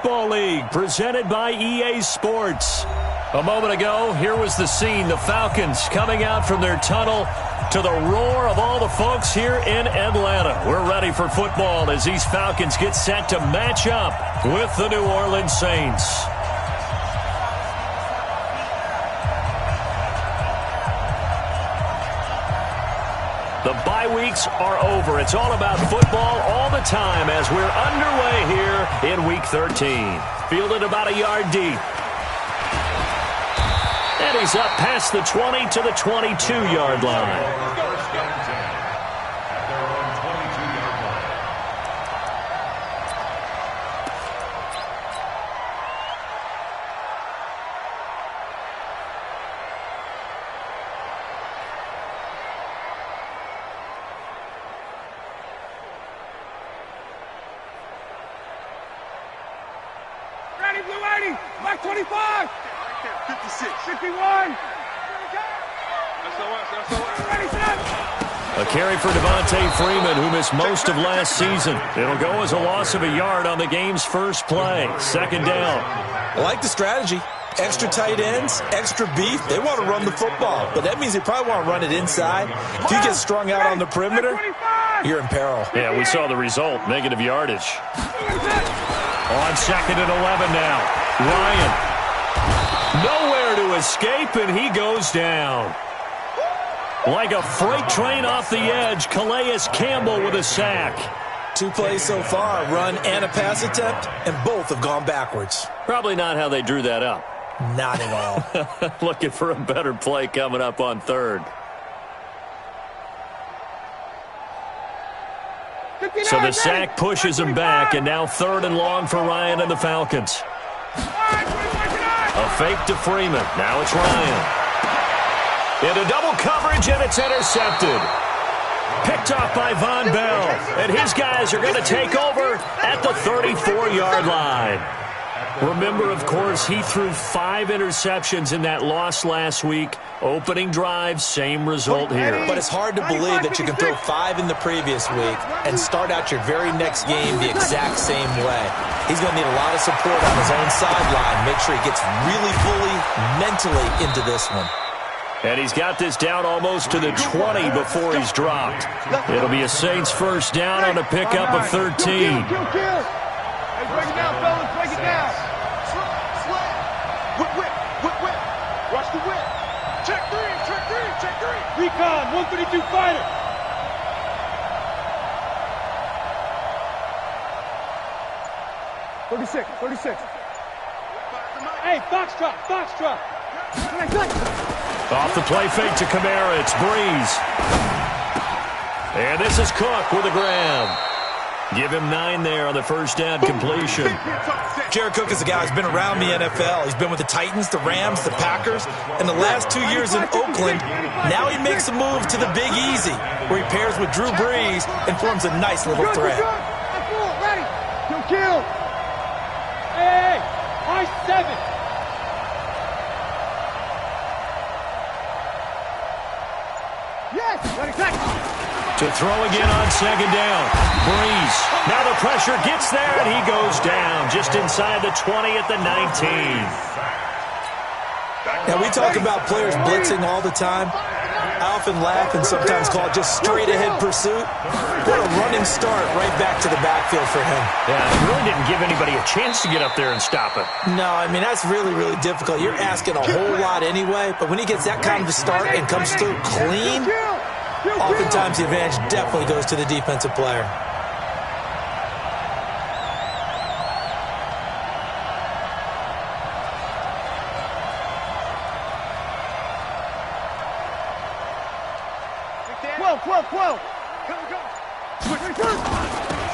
Football League, presented by EA Sports. A moment ago, here was the scene. The Falcons coming out from their tunnel to the roar of all the folks here in Atlanta. We're ready for football as these Falcons get set to match up with the New Orleans Saints. The bye weeks are over. It's all about football all the time as we're underway here in Week 13. Fielded about a yard deep. And he's up past the 20 to the 22-yard line. Back 25. 56. 51. A carry for Devontae Freeman, who missed most of last season. It'll go as a loss of a yard on the game's first play. Second down. I like the strategy. Extra tight ends, extra beef. They want to run the football, but that means they probably want to run it inside. If you get strung out on the perimeter, you're in peril. Yeah, we saw the result. Negative yardage. On 2nd and 11 now. Ryan. Nowhere to escape, and he goes down. Like a freight train off the edge, Calais Campbell with a sack. 2 plays so far, run and a pass attempt, and both have gone backwards. Probably not how they drew that up. Not at all. Looking for a better play coming up on 3rd. So the sack pushes him back, and now 3rd and long for Ryan and the Falcons. A fake to Freeman. Now it's Ryan. Into double coverage, and it's intercepted. Picked off by Von Bell. And his guys are going to take over at the 34-yard line. Remember, of course, he threw 5 interceptions in that loss last week. Opening drive, same result here. But it's hard to believe that you can throw 5 in the previous week and start out your very next game the exact same way. He's going to need a lot of support on his own sideline. Make sure he gets really fully, mentally into this one. And he's got this down almost to the 20 before he's dropped. It'll be a Saints first down on a pickup of 13. Break it down, fellas. Break it down. Whip. Watch the whip. Check 3. Recon, 132 fighter. $36. Hey, Foxtrot. Off the play fake to Kamara, it's Breeze. And this is Cook with a grab. Give him 9 there on the first down completion. Jared Cook is a guy who's been around the NFL. He's been with the Titans, the Rams, the Packers, and the last 2 years in Oakland. Now he makes a move to the Big Easy, where he pairs with Drew Brees and forms a nice little threat. Ready. Kill. Hey, high 7. Yes. Ready, To throw again on 2nd down. Breeze. Now the pressure gets there, and he goes down just inside the 20 at the 19. Now, we talk about players blitzing all the time. I often laugh and sometimes call it just straight-ahead pursuit. What a running start right back to the backfield for him. Yeah, it really didn't give anybody a chance to get up there and stop it. No, I mean, that's really, really difficult. You're asking a whole lot anyway, but when he gets that kind of a start and comes through clean, oftentimes the advantage definitely goes to the defensive player.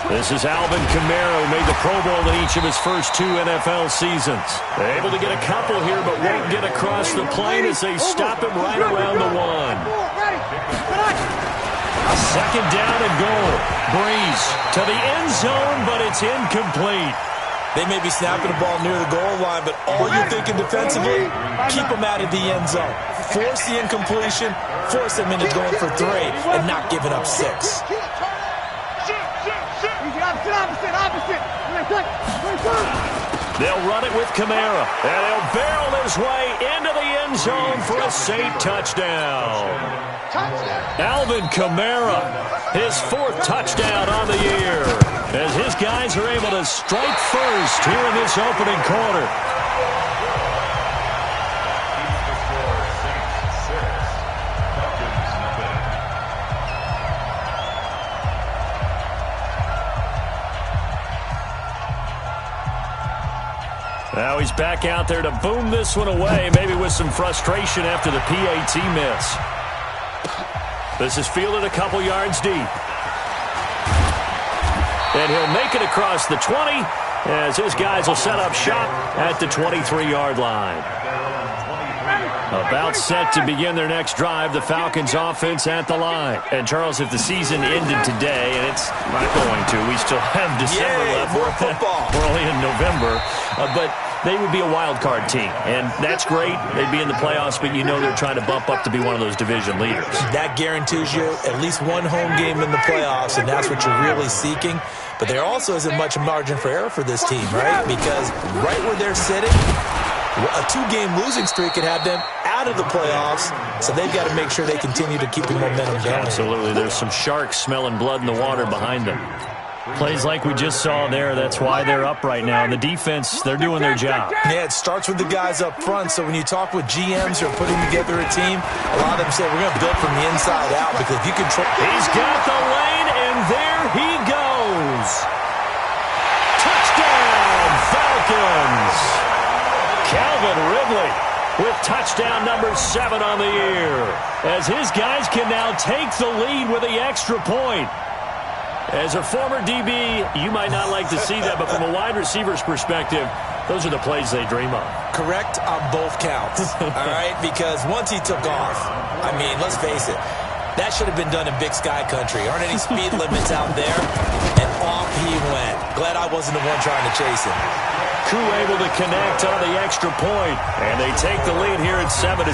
This is Alvin Kamara, who made the Pro Bowl in each of his first 2 NFL seasons. They're able to get a couple here, but won't get across the plane as they stop him right around the 1. A 2nd down and goal. Breeze to the end zone, but it's incomplete. They may be snapping the ball near the goal line, but all you're thinking defensively, keep them out of the end zone. Force the incompletion, force them into going for 3, and not giving up 6. Opposite. They'll run it with Kamara, and he'll barrel his way into the end zone for a safe touchdown. Alvin Kamara, his 4th touchdown on the year, as his guys are able to strike first here in this opening quarter. Now he's back out there to boom this one away, maybe with some frustration after the PAT miss. This is fielded a couple yards deep. And he'll make it across the 20 as his guys will set up shop at the 23-yard line. About set to begin their next drive, the Falcons offense at the line. And Charles, if the season ended today, and it's not going to, we still have December left. More football. We're only in November. But they would be a wild card team, and that's great. They'd be in the playoffs, but you know they're trying to bump up to be one of those division leaders. That guarantees you at least one home game in the playoffs, and that's what you're really seeking. But there also isn't much margin for error for this team, right? Because right where they're sitting, a 2-game losing streak could have them out of the playoffs, so they've got to make sure they continue to keep the momentum going. Absolutely. There's some sharks smelling blood in the water behind them. Plays like we just saw there, that's why they're up right now. The defense, they're doing their job. Yeah, it starts with the guys up front, so when you talk with GMs who are putting together a team, a lot of them say we're going to build from the inside out, because if you control... He's got the lane, and there he goes. Touchdown, Falcons! Calvin Ridley with touchdown number 7 on the year, as his guys can now take the lead with the extra point. As a former DB, you might not like to see that, but from a wide receiver's perspective, those are the plays they dream of. Correct on both counts, all right? Because once he took off, I mean, let's face it, that should have been done in Big Sky Country. Aren't any speed limits out there? And off he went. Glad I wasn't the one trying to chase him. Koo able to connect on the extra point, and they take the lead here at 7-6.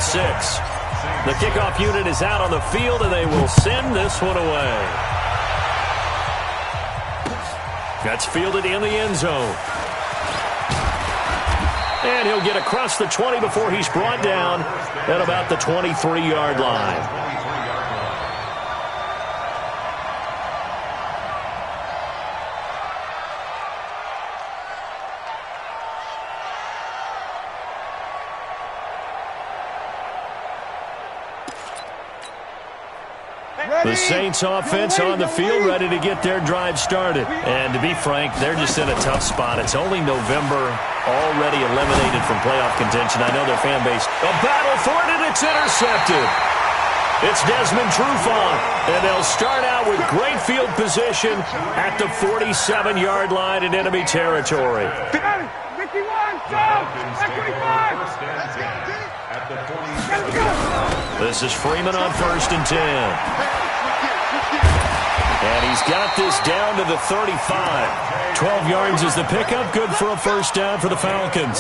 The kickoff unit is out on the field, and they will send this one away. That's fielded in the end zone. And he'll get across the 20 before he's brought down at about the 23-yard line. The Saints offense on the field, ready to get their drive started. And to be frank, they're just in a tough spot. It's only November, already eliminated from playoff contention. I know their fan base. A battle for it, and it's intercepted. It's Desmond Trufant, and they'll start out with great field position at the 47-yard line in enemy territory. 51, go! 25! This is Freeman on 1st and 10. And he's got this down to the 35. 12 yards is the pickup. Good for a first down for the Falcons.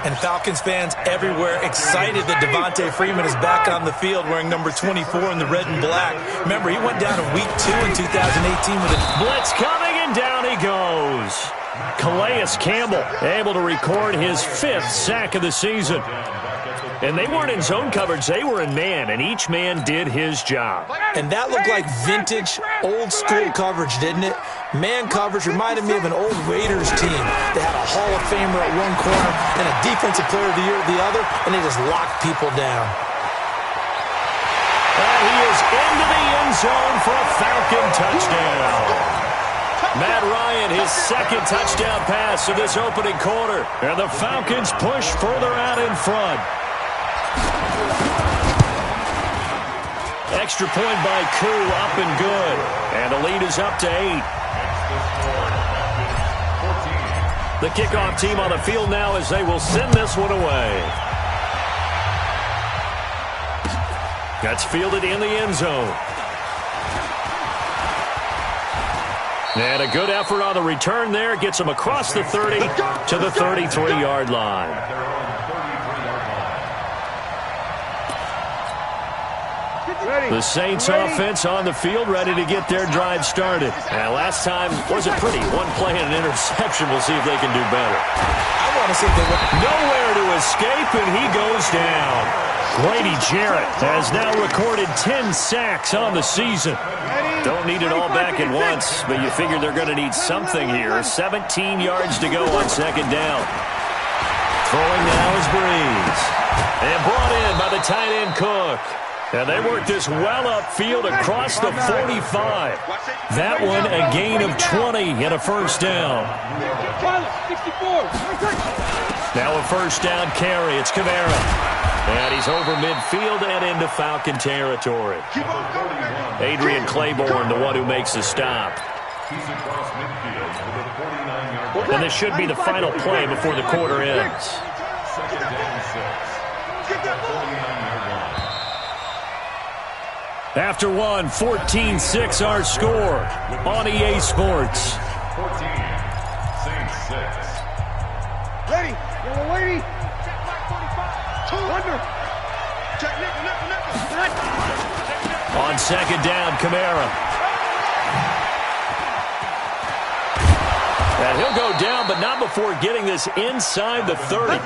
And Falcons fans everywhere excited that Devontae Freeman is back on the field wearing number 24 in the red and black. Remember, he went down in week 2 in 2018 with a blitz coming, and down he goes. Calais Campbell able to record his 5th sack of the season. And they weren't in zone coverage, they were in man, and each man did his job. And that looked like vintage, old-school coverage, didn't it? Man coverage reminded me of an old Raiders team. They had a Hall of Famer at one corner and a Defensive Player of the Year at the other, and they just locked people down. And he is into the end zone for a Falcon touchdown. Matt Ryan, his 2nd touchdown pass of this opening quarter. And the Falcons push further out in front. Extra point by Koo, up and good. And the lead is up to 8. The kickoff team on the field now as they will send this one away. That's fielded in the end zone. And a good effort on the return there. Gets him across the 30 to the 33-yard line. The Saints offense on the field, ready to get their drive started. And last time wasn't pretty. One play and an interception. We'll see if they can do better. see if they went. Nowhere to escape, and he goes down. Grady Jarrett has now recorded 10 sacks on the season. Don't need it all back at once, but you figure they're going to need something here. 17 yards to go on second down. Throwing now is Breeze. And brought in by the tight end Cook. And they work this well upfield across the 45. That one a gain of 20 and a first down. Now a first down carry. It's Kamara. And he's over midfield and into Falcon territory. Adrian Claiborne, the one who makes the stop. And this should be the final play before the quarter ends. After one, 14-6 our score on EA Sports. 14, Saints 6. Ready, yellow lady. Check black 45. 2 under. Check nickel. On second down, Kamara. And he'll go down, but not before getting this inside the 30.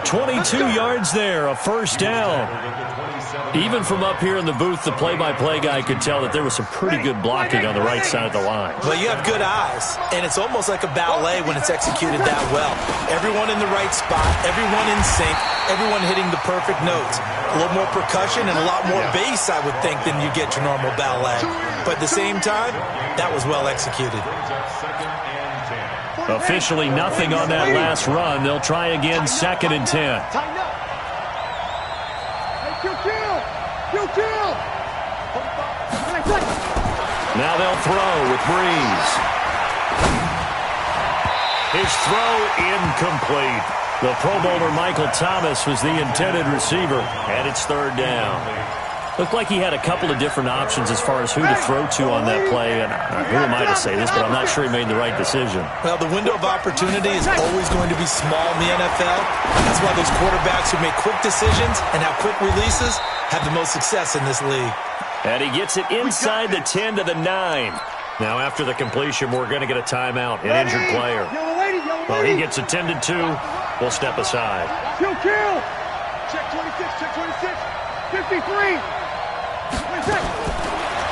22 yards there, a first down. Even from up here in the booth, the play-by-play guy could tell that there was some pretty good blocking on the right side of the line. Well, you have good eyes, and it's almost like a ballet when it's executed that well. Everyone in the right spot, everyone in sync, everyone hitting the perfect notes. A little more percussion and a lot more bass, I would think, than you get your normal ballet. But at the same time, that was well executed. Officially nothing on that last run. They'll try again, second and 10. Now they'll throw with Breeze. His throw incomplete. The Pro Bowler Michael Thomas was the intended receiver, and it's third down. Looked like he had a couple of different options as far as who to throw to on that play. And who am I to say this, but I'm not sure he made the right decision. Well, the window of opportunity is always going to be small in the NFL. That's why those quarterbacks who make quick decisions and have quick releases have the most success in this league. And he gets it inside the 10 to the 9. Now, after the completion, we're going to get a timeout, an injured player. Well, he gets attended to. We'll step aside. Kill. Check 26, check 26. 53.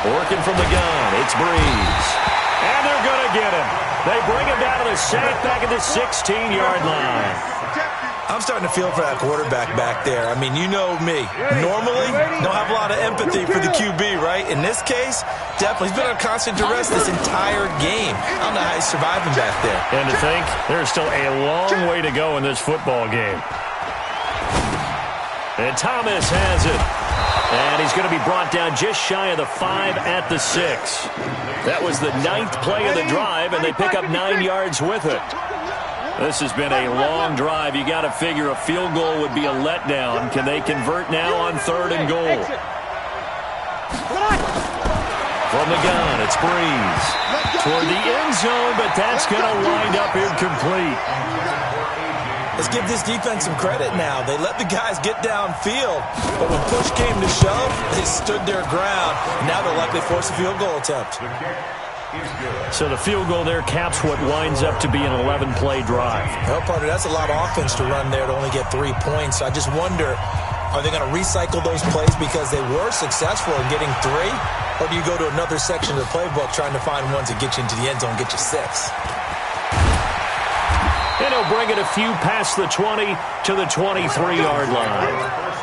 Working from the gun, it's Breeze. And they're going to get him. They bring him down to the sack back at the 16-yard line. I'm starting to feel for that quarterback back there. I mean, you know me. Normally, don't have a lot of empathy for the QB, right? In this case, definitely. He's been on constant duress this entire game. I don't know how he's surviving back there. And to think, there's still a long way to go in this football game. And Thomas has it. And he's going to be brought down just shy of the 5 at the 6. That was the 9th play of the drive, and they pick up 9 yards with it. This has been a long drive. You got to figure a field goal would be a letdown. Can they convert now on 3rd and goal? From the gun, it's Breeze. Toward the end zone, but that's going to wind up incomplete. Let's give this defense some credit now. They let the guys get downfield, but when push came to shove, they stood their ground. Now they'll likely force a field goal attempt. So the field goal there caps what winds up to be an 11-play drive. Well, partner, that's a lot of offense to run there to only get 3 points. I just wonder, are they going to recycle those plays because they were successful in getting 3? Or do you go to another section of the playbook trying to find ones that get you into the end zone and get you 6? And he'll bring it a few past the 20 to the 23-yard line.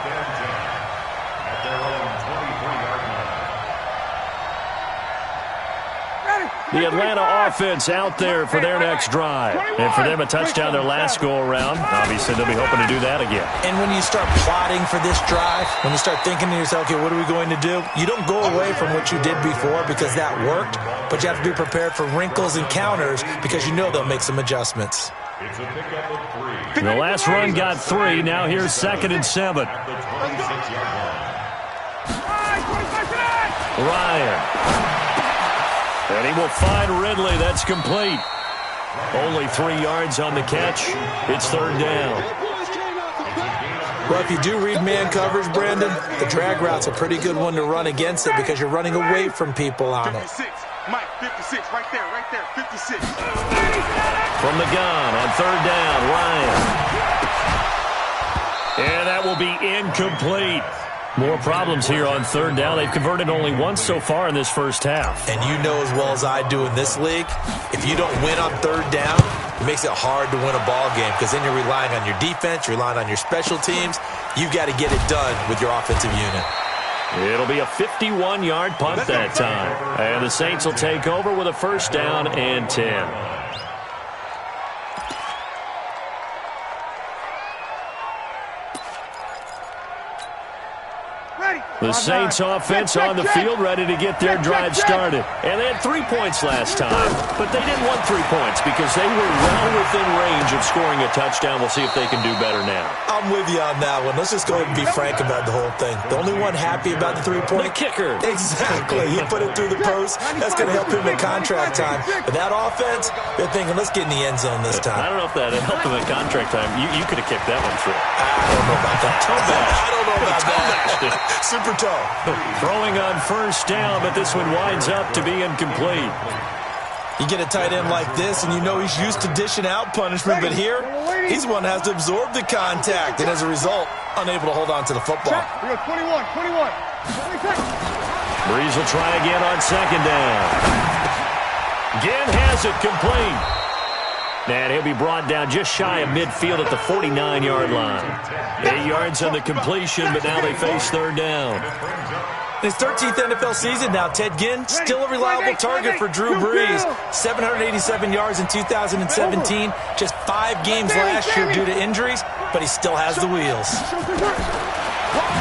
The Atlanta offense out there for their next drive. And for them, a touchdown their last go-around. Obviously, they'll be hoping to do that again. And when you start plotting for this drive, when you start thinking to yourself, okay, what are we going to do? You don't go away from what you did before because that worked, but you have to be prepared for wrinkles and counters because you know they'll make some adjustments. It's a pickup of 3. The last run got 3. Now here's 2nd and 7. Ryan. And he will find Ridley. That's complete. Only 3 yards on the catch. It's 3rd down. Well, if you do read man coverage, Brandon, the drag route's a pretty good one to run against it because you're running away from people on it. 56. Mike, 56. Right there. 56. From the gun on 3rd down, Ryan. incomplete. More problems here on third down. They've converted only once so far in this first half. And you know as well as I do in this league, if you don't win on third down, it makes it hard to win a ball game because then you're relying on your defense, you're relying on your special teams. You've got to get it done with your offensive unit. It'll be a 51-yard punt that time. And the Saints will take over with a first down and 10. The Saints offense on the field ready to get their drive started. And they had 3 points last time, but they didn't want 3 points because they were well within range of scoring a touchdown. We'll see if they can do better now. I'm with you on that one. Let's just go ahead and be frank about the whole thing. The only one happy about the 3-point? The kicker. Exactly. He put it through the post. That's going to help him in contract time. But that offense, they're thinking, let's get in the end zone this time. I don't know if that helped him in contract time. You could have kicked that one through. I don't know about that. Toe bash. I don't know about that. Super toe. Throwing on first down, but this one winds up to be incomplete. You get a tight end like this, and you know he's used to dishing out punishment, but here, he's the one that has to absorb the contact, and as a result, unable to hold on to the football. We got 21. Breeze will try again on second down. Again has it complete. And he'll be brought down just shy of midfield at the 49-yard line. 8 yards on the completion, but now they face third down. In his 13th NFL season now, Ted Ginn, still a reliable target for Drew Brees. 787 yards in 2017, just 5 games last year due to injuries, but he still has the wheels.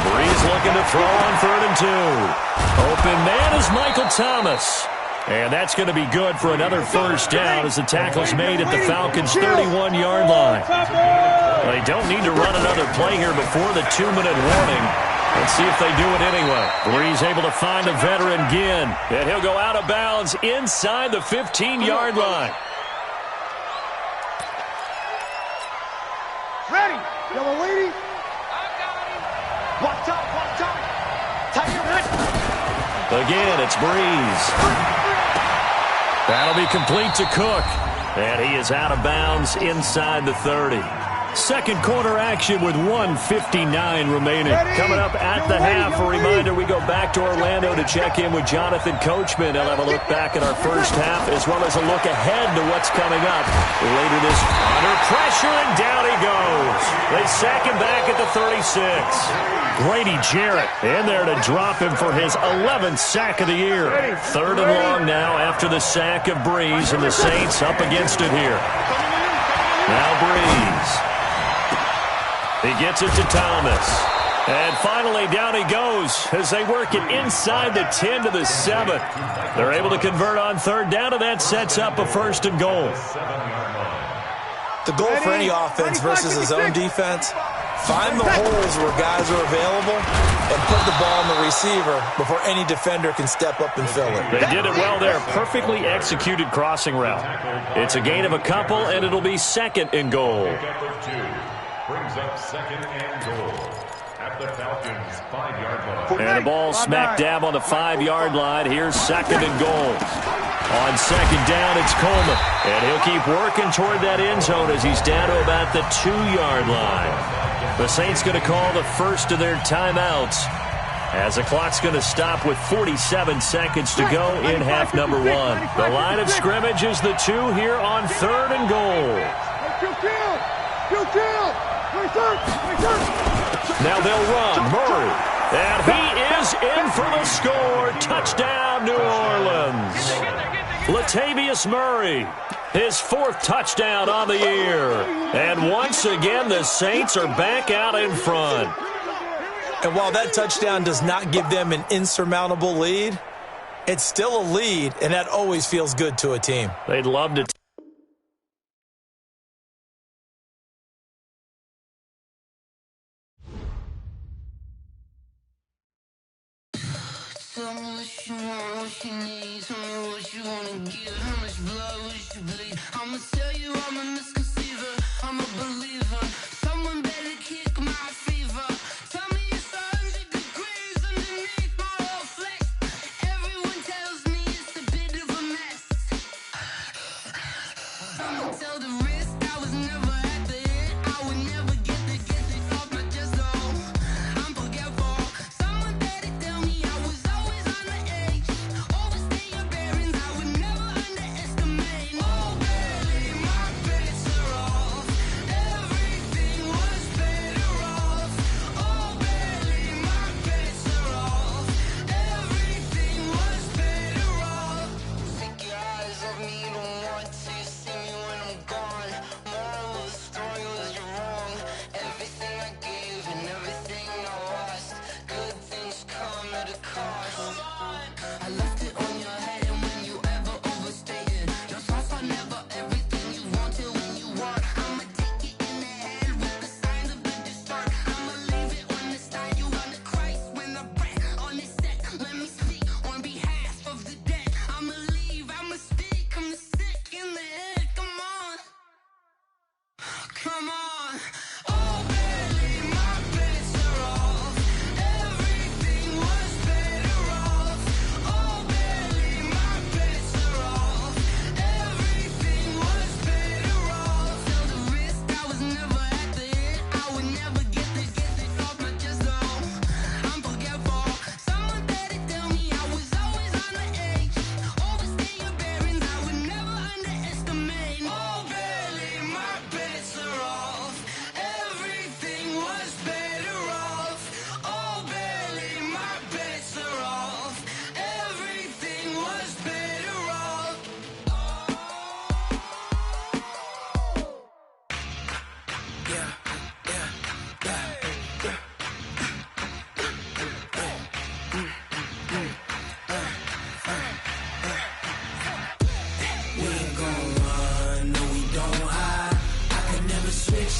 Brees looking to throw on 3rd and 2. Open man is Michael Thomas. And that's going to be good for another first down as the tackle's made at the Falcons' 31-yard line. They don't need to run another play here before the 2-minute warning. Let's see if they do it anyway. Brees able to find the veteran Ginn. And he'll go out of bounds inside the 15-yard line. Ready. Yellow lady. Watch out. Tight your head. Again, it's Brees. That'll be complete to Cook. And he is out of bounds inside the 30. Second quarter action with 1:59 remaining. Coming up at the half, a reminder, we go back to Orlando to check in with Jonathan Coachman. He'll have a look back at our first half as well as a look ahead to what's coming up later this. Under pressure, and down he goes. They sack him back at the 36. Grady Jarrett in there to drop him for his 11th sack of the year. 3rd and long now after the sack of Brees, and the Saints up against it here. Now Brees. He gets it to Thomas. And finally, down he goes as they work it inside the 10 to the 7. They're able to convert on third down, and that sets up a 1st and goal. The goal for any offense versus his own defense, find the holes where guys are available and put the ball on the receiver before any defender can step up and fill it. They did it well there. Perfectly executed crossing route. It's a gain of a couple, and it'll be 2nd and goal. Brings up 2nd and goal at the Falcons' 5-yard line. And the ball smack dab on the 5-yard line. Here's 2nd and goal. On 2nd down, it's Coleman. And he'll keep working toward that end zone as he's down to about the 2-yard line. The Saints going to call the first of their timeouts as the clock's going to stop with 47 seconds to go in half number 1. The line of scrimmage is the 2 here on 3rd and goal. Now they'll run. Murray. And he is in for the score. Touchdown, New Orleans. Latavius Murray. His 4th touchdown on the year. And once again, the Saints are back out in front. And while that touchdown does not give them an insurmountable lead, it's still a lead, and that always feels good to a team. They'd love to. Tell me what you want, what you need. Tell me what you wanna give. How much blood would you bleed? I'ma tell you I'm a misconceiver. I'm a believer. Someone better kick my fever. Tell me it's 100 degrees underneath my whole flesh. Everyone tells me it's a bit of a mess. I'ma tell the risk I was never at the end. I would never get the off my chest though. I'm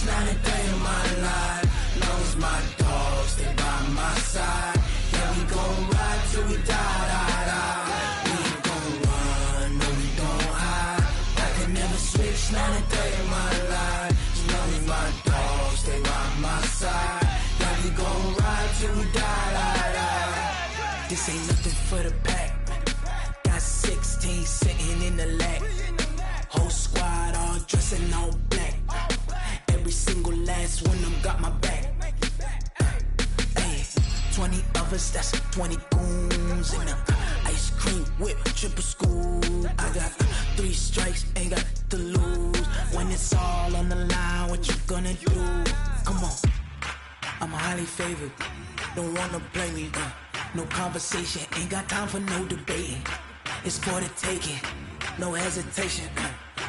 Not a day in my life. Long as my dogs stay by my side. Yeah, we gon' ride till we die, die, die. We ain't gon' run, no, we don't hide. I can never switch, not a day in my life. As long as my dogs stay by my side. Yeah, we gon' ride till we die, die, die. This ain't nothing for the pack. Got 16 sitting in the lap. Whole squad all dressing all black. Every single last one of them got my back. Hey, 20 of us, that's 20 goons in the ice cream whip, triple scoop. I got 3 strikes, ain't got to lose. When it's all on the line, what you gonna do? Come on, I'm highly favored. Don't wanna play me. No conversation, ain't got time for no debating. It's for the taking, no hesitation.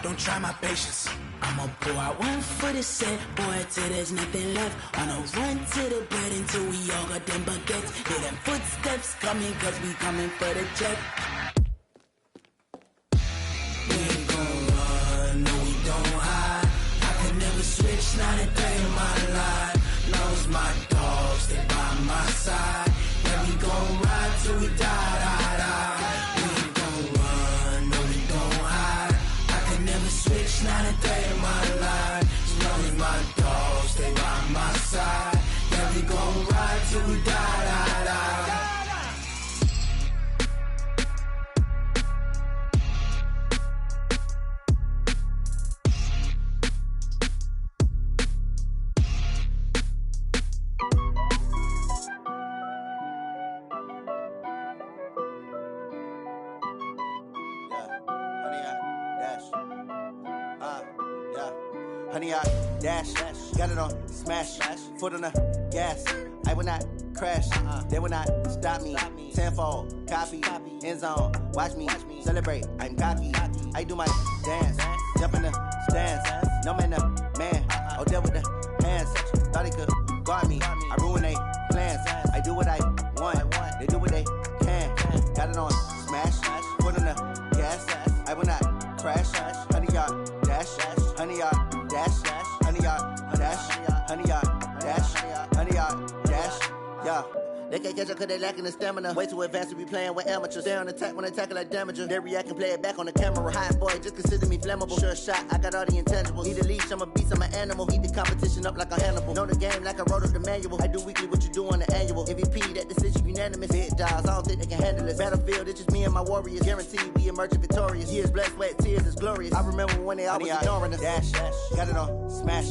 Don't try my patience. I'ma pour out one for the set, boy, till there's nothing left. Wanna run to the bread until we all got them baguettes. Hear them footsteps coming, cause we coming for the check. We ain't gon' run, no, we don't hide. I can never switch, not a day in my life. Long as my dogs stay by my side. Yeah, we gon' ride till we die, die, die. We ain't gon' run, no, we don't hide. I can never switch, not a day in my life. As long as my dogs stay by my side. Yeah, we gon' ride till we die, die, die. Honey, I dash, got it on smash, foot on the gas. I will not crash, they will not stop me. Tenfold, copy, end zone, watch me celebrate. I'm cocky, I do my dance, jump in the stands. No man, the man, oh, deal with the hands. Thought he could guard me, I ruin they plans. I do what I want, they do what they can. Got it on smash, foot on the gas. I will not crash, honey, y'all dash, honey, y'all dash, honey, y'all dash, honey, y'all dash, honey, y'all dash, yeah. They can't catch up cause they lacking the stamina. Way too advanced to be playing with amateurs. Stay on attack when they tackle like damager. They react and play it back on the camera. Hot boy, just consider me flammable. Sure shot, I got all the intangibles. Need a leash, I'm a beast, I'm an animal. Eat the competition up like a Hannibal. Know the game like I wrote up the manual. I do weekly what you do on the annual. MVP, that decision unanimous. Big dials, I don't think they can handle it. Battlefield, it's just me and my warriors. Guaranteed we emerging victorious. Years, blood, sweat, tears, it's glorious. I remember when they always ignoring us. Dash, got it on smash,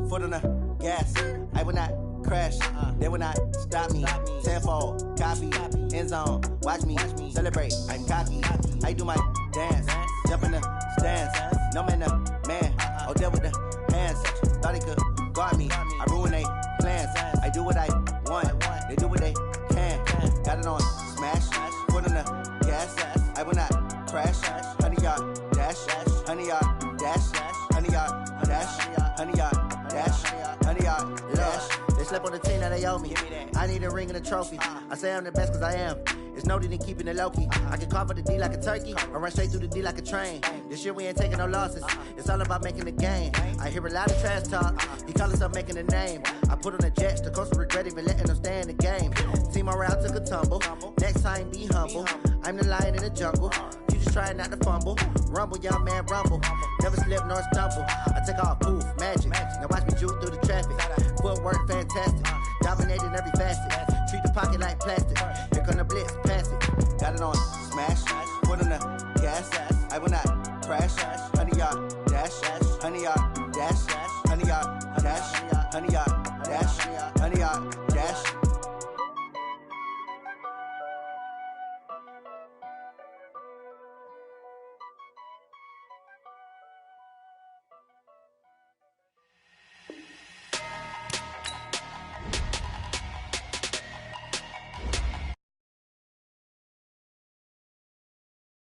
foot on the gas. I will not crash, they will not stop me. Tenfold, copy, end zone, watch me celebrate. I'm cocky, I do my dance, jump in the stands. No man, the man, oh, deal with the hands. Thought he could guard me, I ruin they plans. I do what I want, they do what they can. Got it on smash, foot on the gas. I will not crash, honey, y'all dash, honey, y'all dash, honey, y'all dash, honey, y'all dash, honey, y'all dash. They slept on the team, now they owe me. I need a ring and a trophy. I say I'm the best cause I am. It's no need in keeping it low-key. I can carve up the D like a turkey or run straight through the D like a train. This year we ain't taking no losses. It's all about making the game. I hear a lot of trash talk. He call himself making a name. I put on the jets. The coach will regret even letting them stay in the game. Team around took a tumble. Next time be humble. I'm the lion in the jungle. You just trying not to fumble. Rumble, young man, rumble. Never slip nor stumble. I take off, poof, magic. Now watch me juke through the traffic. Footwork fantastic. Dominating every facet. Treat the pocket like plastic. Here come the blitz, pass it. Got it on smash, foot on the gas. I will not crash,